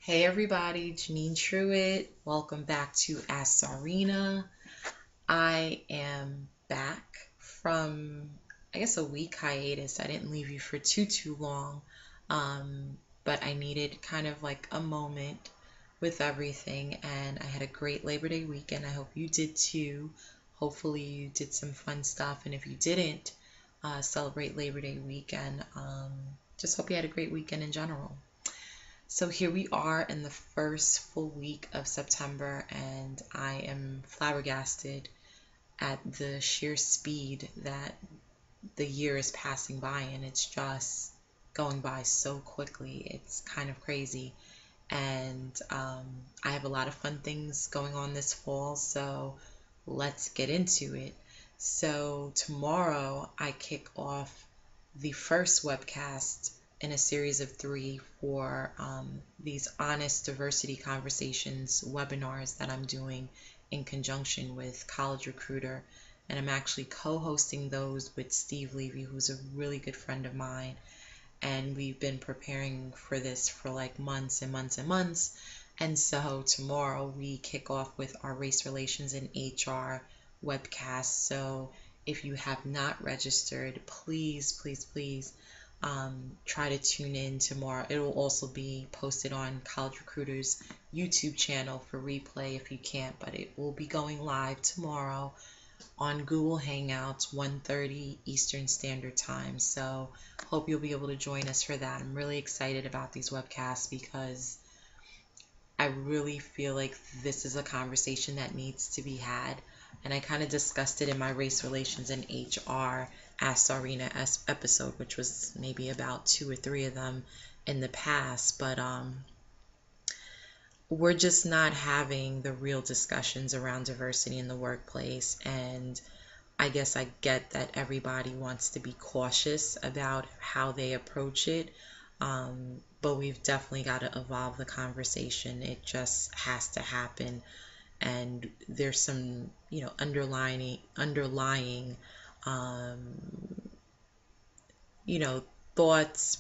Hey everybody, Janine Truitt. Welcome back to Ask Czarina. I am back from, I guess, a week hiatus. I didn't leave you for too long, but I needed kind of like a moment with everything, and I had a great Labor Day weekend. I hope you did too. Hopefully, you did some fun stuff, and if you didn't celebrate Labor Day weekend, just hope you had a great weekend in general. So here we are in the first full week of September, and I am flabbergasted at the sheer speed that the year is passing by, and it's just going by so quickly. It's kind of crazy. And I have a lot of fun things going on this fall, so let's get into it. So, tomorrow I kick off the first webcast in a series of three for these honest diversity conversations webinars that I'm doing in conjunction with College Recruiter. And I'm actually co hosting those with Steve Levy, who's a really good friend of mine. And we've been preparing for this for like months and months and months. And so tomorrow we kick off with our Race Relations in HR webcast. So if you have not registered, please try to tune in tomorrow. It will also be posted on College Recruiter's YouTube channel for replay if you can't, but it will be going live tomorrow on Google Hangouts, 1:30 Eastern Standard Time. So hope you'll be able to join us for that. I'm really excited about these webcasts because I really feel like this is a conversation that needs to be had. And I kind of discussed it in my Race Relations and HR Ask Arena episode, which was maybe about two or three of them in the past. But we're just not having the real discussions around diversity in the workplace. And I guess I get that everybody wants to be cautious about how they approach it. But we've definitely got to evolve the conversation. It just has to happen. And there's some, underlying, um, you know, thoughts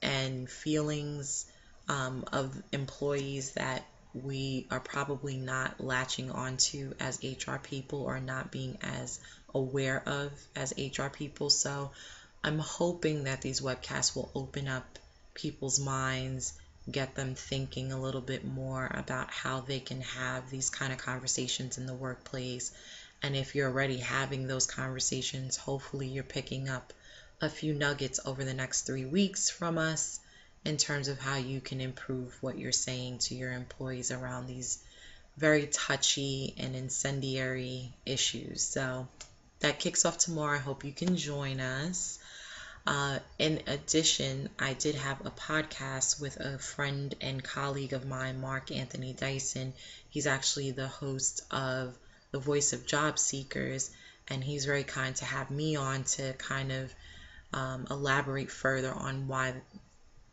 and feelings of employees that we are probably not latching onto as HR people or not being as aware of as HR people. So I'm hoping that these webcasts will open up people's minds, get them thinking a little bit more about how they can have these kind of conversations in the workplace. And if you're already having those conversations, hopefully you're picking up a few nuggets over the next 3 weeks from us in terms of how you can improve what you're saying to your employees around these very touchy and incendiary issues. So that kicks off tomorrow. I hope you can join us. In addition, I did have a podcast with a friend and colleague of mine, Mark Anthony Dyson. He's actually the host of The Voice of Job Seekers, and he's very kind to have me on to kind of elaborate further on why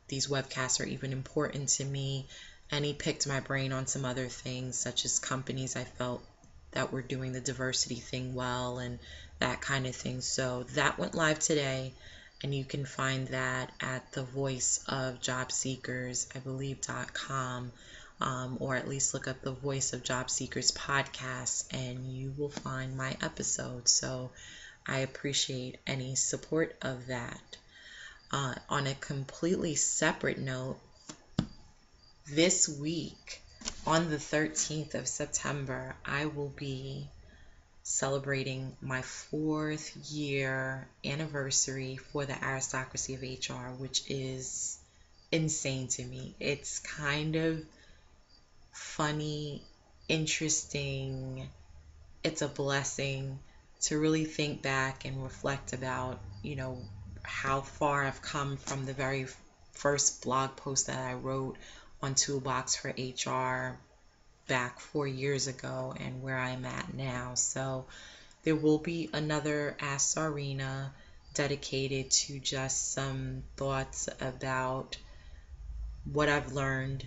these webcasts are even important to me. And he picked my brain on some other things, such as companies I felt that were doing the diversity thing well and that kind of thing. So that went live today, and you can find that at the Voice of Job Seekers, I believe.com, or at least look up the Voice of Job Seekers podcast, and you will find my episode. So I appreciate any support of that. On a completely separate note, this week, on the 13th of September, I will be celebrating my 4th year anniversary for the Aristocracy of HR, which is insane to me. It's kind of funny, interesting. It's a blessing to really think back and reflect about, how far I've come from the very first blog post that I wrote on Toolbox for HR back 4 years ago and where I'm at now. So there will be another Ask Arena dedicated to just some thoughts about what I've learned,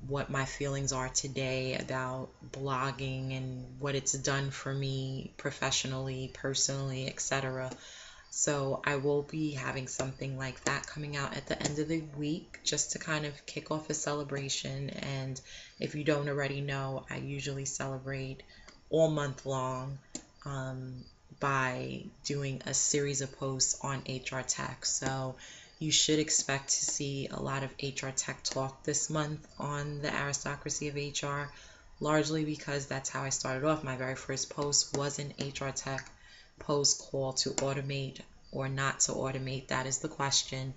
what my feelings are today about blogging and what it's done for me professionally, personally, etc. So I will be having something like that coming out at the end of the week just to kind of kick off a celebration. And if you don't already know, I usually celebrate all month long by doing a series of posts on HR tech. So you should expect to see a lot of HR tech talk this month on the Aristocracy of HR, largely because that's how I started off. My very first post was an HR tech post call to automate or not to automate. That is the question.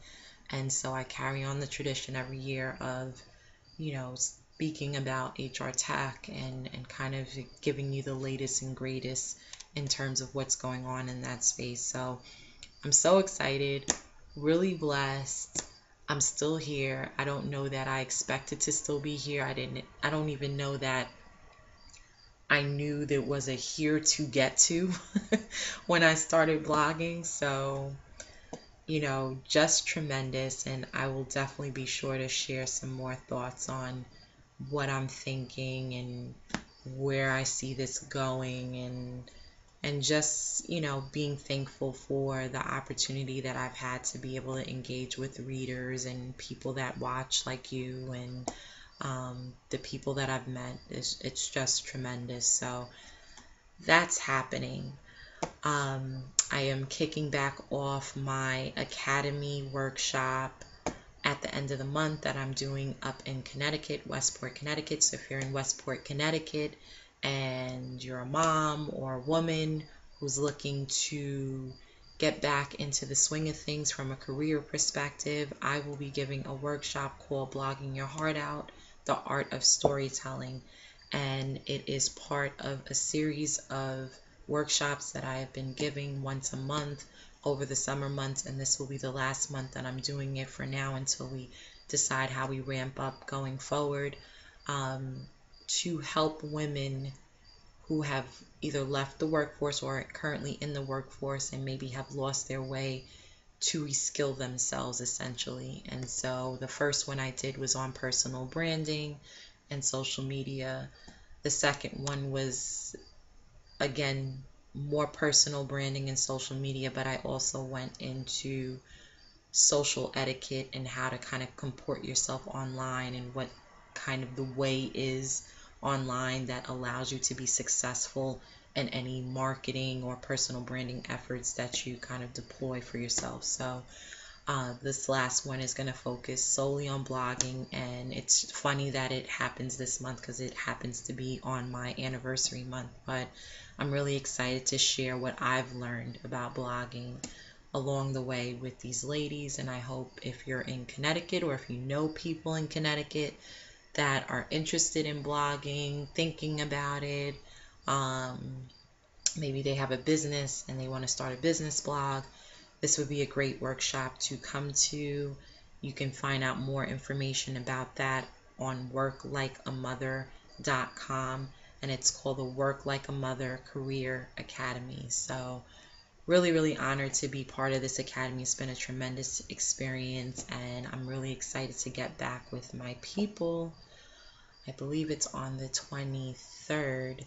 And so I carry on the tradition every year of, speaking about HR tech and kind of giving you the latest and greatest in terms of what's going on in that space. So I'm so excited, really blessed. I'm still here. I don't know that I expected to still be here. I don't even know that I knew there was a here to get to when I started blogging. So, just tremendous. And I will definitely be sure to share some more thoughts on what I'm thinking and where I see this going, and just, being thankful for the opportunity that I've had to be able to engage with readers and people that watch like you, and the people that I've met. It's just tremendous. So that's happening. I am kicking back off my academy workshop at the end of the month that I'm doing up in Connecticut, Westport, Connecticut. So if you're in Westport, Connecticut, and you're a mom or a woman who's looking to get back into the swing of things from a career perspective, I will be giving a workshop called Blogging Your Heart Out, the Art of Storytelling. And it is part of a series of workshops that I have been giving once a month over the summer months, and this will be the last month that I'm doing it for now until we decide how we ramp up going forward, to help women who have either left the workforce or are currently in the workforce and maybe have lost their way to reskill themselves, essentially. And so the first one I did was on personal branding and social media. The second one was, again, more personal branding and social media, but I also went into social etiquette and how to kind of comport yourself online and what kind of the way is online that allows you to be successful in any marketing or personal branding efforts that you kind of deploy for yourself. So this last one is going to focus solely on blogging, and it's funny that it happens this month because it happens to be on my anniversary month, but I'm really excited to share what I've learned about blogging along the way with these ladies. And I hope if you're in Connecticut or if you know people in Connecticut that are interested in blogging, thinking about it, maybe they have a business and they want to start a business blog, this would be a great workshop to come to. You can find out more information about that on worklikeamother.com, and it's called the Work Like a Mother Career Academy. So really, really honored to be part of this academy. It's been a tremendous experience, and I'm really excited to get back with my people. I believe it's on the 23rd,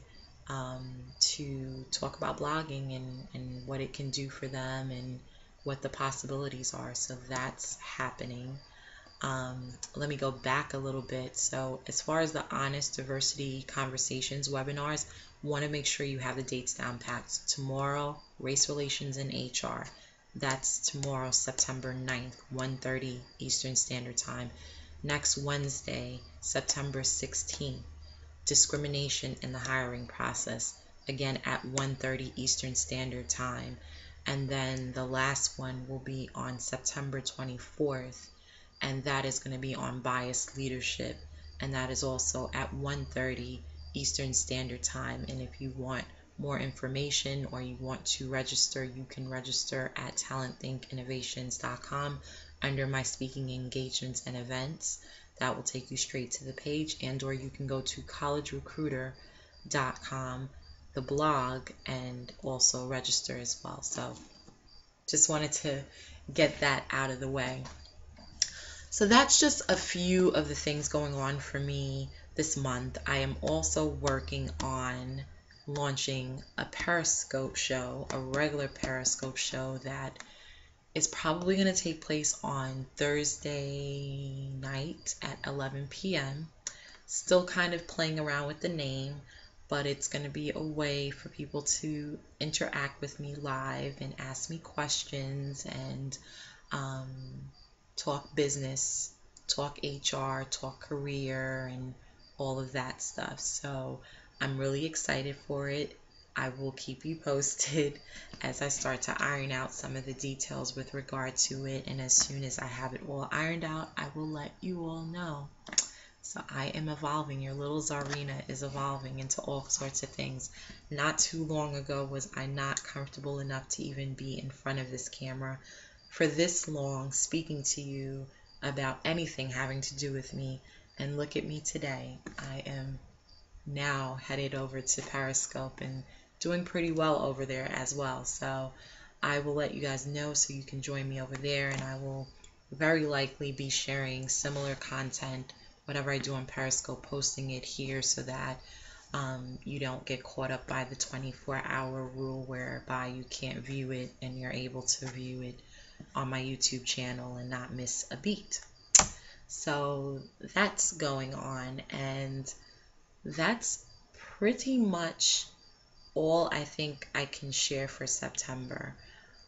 to talk about blogging and what it can do for them and what the possibilities are. So that's happening. Let me go back a little bit. So as far as the Honest Diversity Conversations webinars, want to make sure you have the dates down packed. Tomorrow, Race Relations in HR. That's tomorrow, September 9th, 1:30 Eastern Standard Time. Next Wednesday, September 16th, Discrimination in the Hiring Process, again at 1:30 Eastern Standard Time. And then the last one will be on September 24th, and that is going to be on biased leadership, and that is also at 1:30 Eastern Standard Time. And if you want more information or you want to register, you can register at talentthinkinnovations.com under my speaking engagements and events. That will take you straight to the page, and or you can go to collegerecruiter.com, the blog, and also register as well. So just wanted to get that out of the way. So that's just a few of the things going on for me this month. I am also working on launching a Periscope show, a regular Periscope show that is probably going to take place on Thursday night at 11 p.m. Still kind of playing around with the name, but it's going to be a way for people to interact with me live and ask me questions and um, talk business, talk HR, talk career, and all of that stuff. So I'm really excited for it. I will keep you posted as I start to iron out some of the details with regard to it. And as soon as I have it all ironed out, I will let you all know. So I am evolving. Your little Czarina is evolving into all sorts of things. Not too long ago was I not comfortable enough to even be in front of this camera for this long, speaking to you about anything having to do with me. And look at me today. I am now headed over to Periscope and doing pretty well over there as well. So I will let you guys know so you can join me over there, and I will very likely be sharing similar content, whatever I do on Periscope, posting it here so that you don't get caught up by the 24-hour rule whereby you can't view it and you're able to view it on my YouTube channel and not miss a beat. So that's going on, and that's pretty much all I think I can share for September.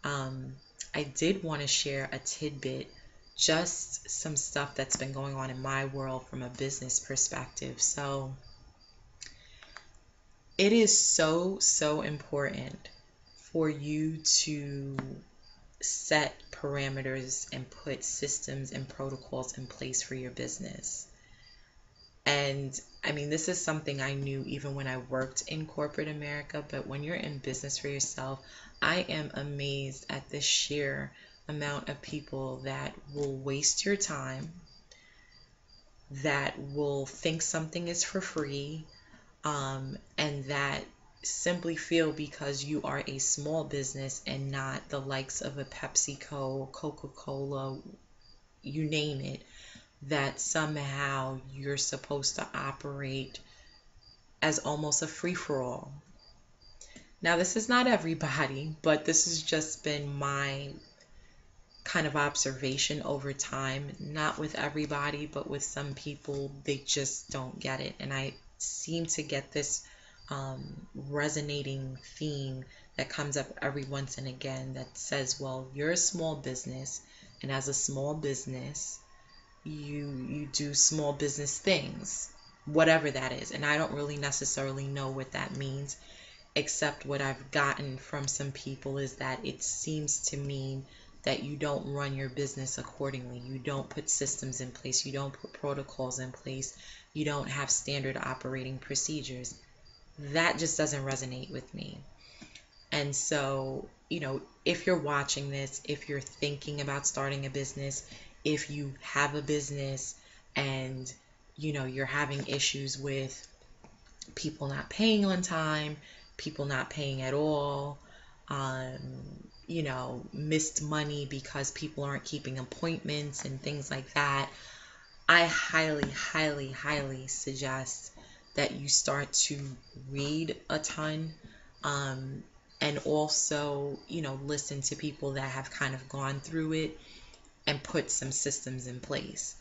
I did want to share a tidbit, just some stuff that's been going on in my world from a business perspective. So it is so, so important for you to set parameters and put systems and protocols in place for your business. And I mean, this is something I knew even when I worked in corporate America, but when you're in business for yourself, I am amazed at the sheer amount of people that will waste your time, that will think something is for free, and that simply feel because you are a small business and not the likes of a PepsiCo, Coca-Cola, you name it, that somehow you're supposed to operate as almost a free-for-all. Now, this is not everybody, but this has just been my kind of observation over time. Not with everybody, but with some people, they just don't get it. And I seem to get this resonating theme that comes up every once and again that says, well, you're a small business, and as a small business, you do small business things, whatever that is. And I don't really necessarily know what that means, except what I've gotten from some people is that it seems to mean that you don't run your business accordingly. You don't put systems in place. You don't put protocols in place. You don't have standard operating procedures. That just doesn't resonate with me. And so, if you're watching this, if you're thinking about starting a business, if you have a business and, you're having issues with people not paying on time, people not paying at all, missed money because people aren't keeping appointments and things like that, I highly, highly, highly suggest that you start to read a ton, and also, listen to people that have kind of gone through it and put some systems in place.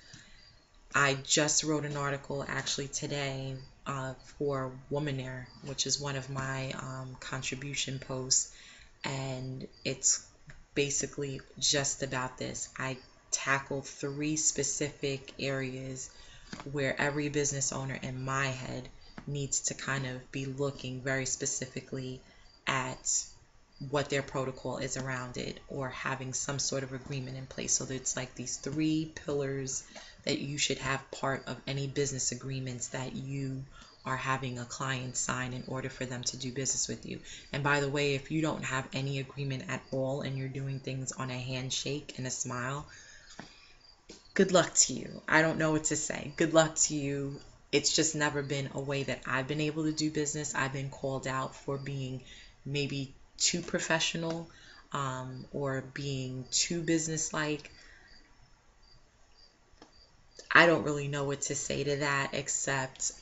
I just wrote an article actually today for Womaner, which is one of my contribution posts, and it's basically just about this. I tackled 3 specific areas where every business owner in my head needs to kind of be looking very specifically at what their protocol is around it, or having some sort of agreement in place. So it's like these 3 pillars that you should have part of any business agreements that you are having a client sign in order for them to do business with you. And by the way, if you don't have any agreement at all and you're doing things on a handshake and a smile, good luck to you. I don't know what to say. Good luck to you. It's just never been a way that I've been able to do business. I've been called out for being maybe too professional, or being too businesslike. I don't really know what to say to that, except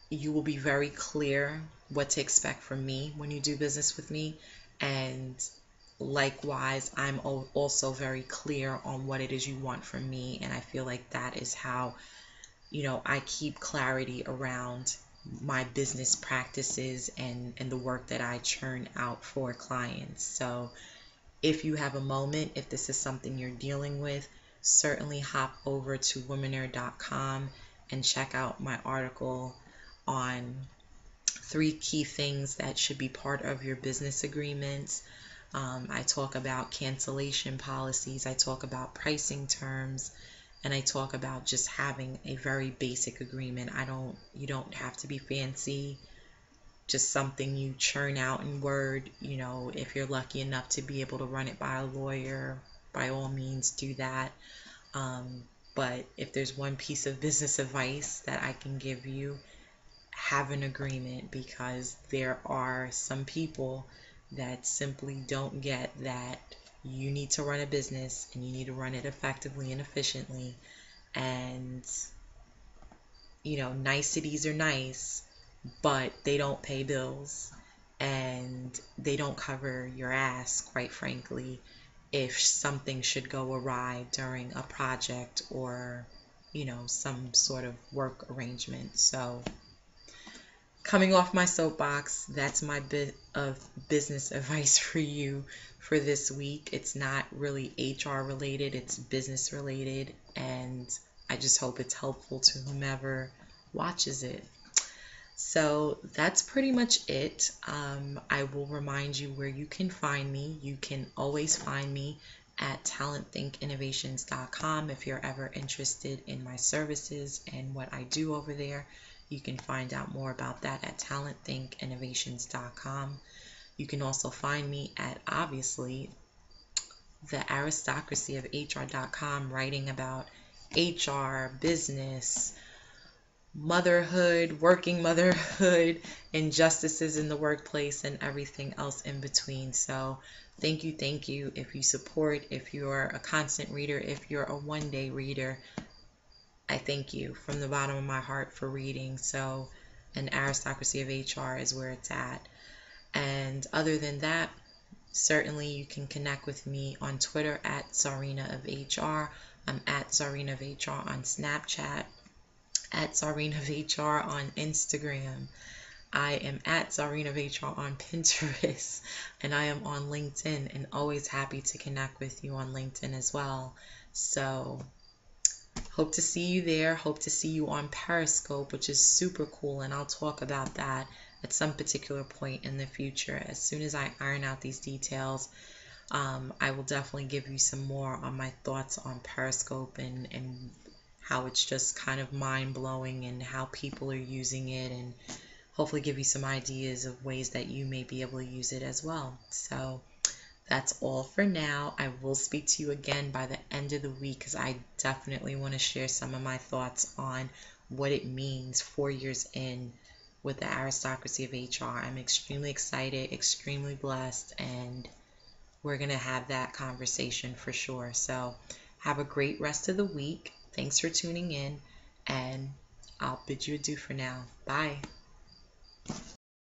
you will be very clear what to expect from me when you do business with me. And likewise, I'm also very clear on what it is you want from me. And I feel like that is how, I keep clarity around my business practices and the work that I churn out for clients. So if you have a moment, if this is something you're dealing with, certainly hop over to womaner.com and check out my article on 3 key things that should be part of your business agreements. I talk about cancellation policies, I talk about pricing terms, and I talk about just having a very basic agreement. You don't have to be fancy, just something you churn out in Word. If you're lucky enough to be able to run it by a lawyer, by all means do that. But if there's one piece of business advice that I can give you, have an agreement, because there are some people that simply don't get that you need to run a business and you need to run it effectively and efficiently. And, niceties are nice, but they don't pay bills and they don't cover your ass, quite frankly, if something should go awry during a project or, some sort of work arrangement. So, coming off my soapbox, that's my bit of business advice for you for this week. It's not really HR related, it's business related, and I just hope it's helpful to whomever watches it. So that's pretty much it. I will remind you where you can find me. You can always find me at talentthinkinnovations.com if you're ever interested in my services and what I do over there. You can find out more about that at talentthinkinnovations.com. You can also find me at, obviously, the Aristocracy of HR.com, writing about HR, business, motherhood, working motherhood, injustices in the workplace, and everything else in between. So thank you if you support, if you're a constant reader, if you're a one-day reader. I thank you from the bottom of my heart for reading. So an Aristocracy of HR is where it's at. And other than that, certainly you can connect with me on Twitter at Czarina of HR. I'm at Czarina of HR on Snapchat, at Czarina of HR on Instagram. I am at Czarina of HR on Pinterest, and I am on LinkedIn, and always happy to connect with you on LinkedIn as well. So hope to see you there. Hope to see you on Periscope, which is super cool, and I'll talk about that at some particular point in the future. As soon as I iron out these details, I will definitely give you some more on my thoughts on Periscope and how it's just kind of mind-blowing and how people are using it, and hopefully give you some ideas of ways that you may be able to use it as well. So that's all for now. I will speak to you again by the end of the week, because I definitely want to share some of my thoughts on what it means 4 years in with the Aristocracy of HR. I'm extremely excited, extremely blessed, and we're going to have that conversation for sure. So have a great rest of the week. Thanks for tuning in, and I'll bid you adieu for now. Bye.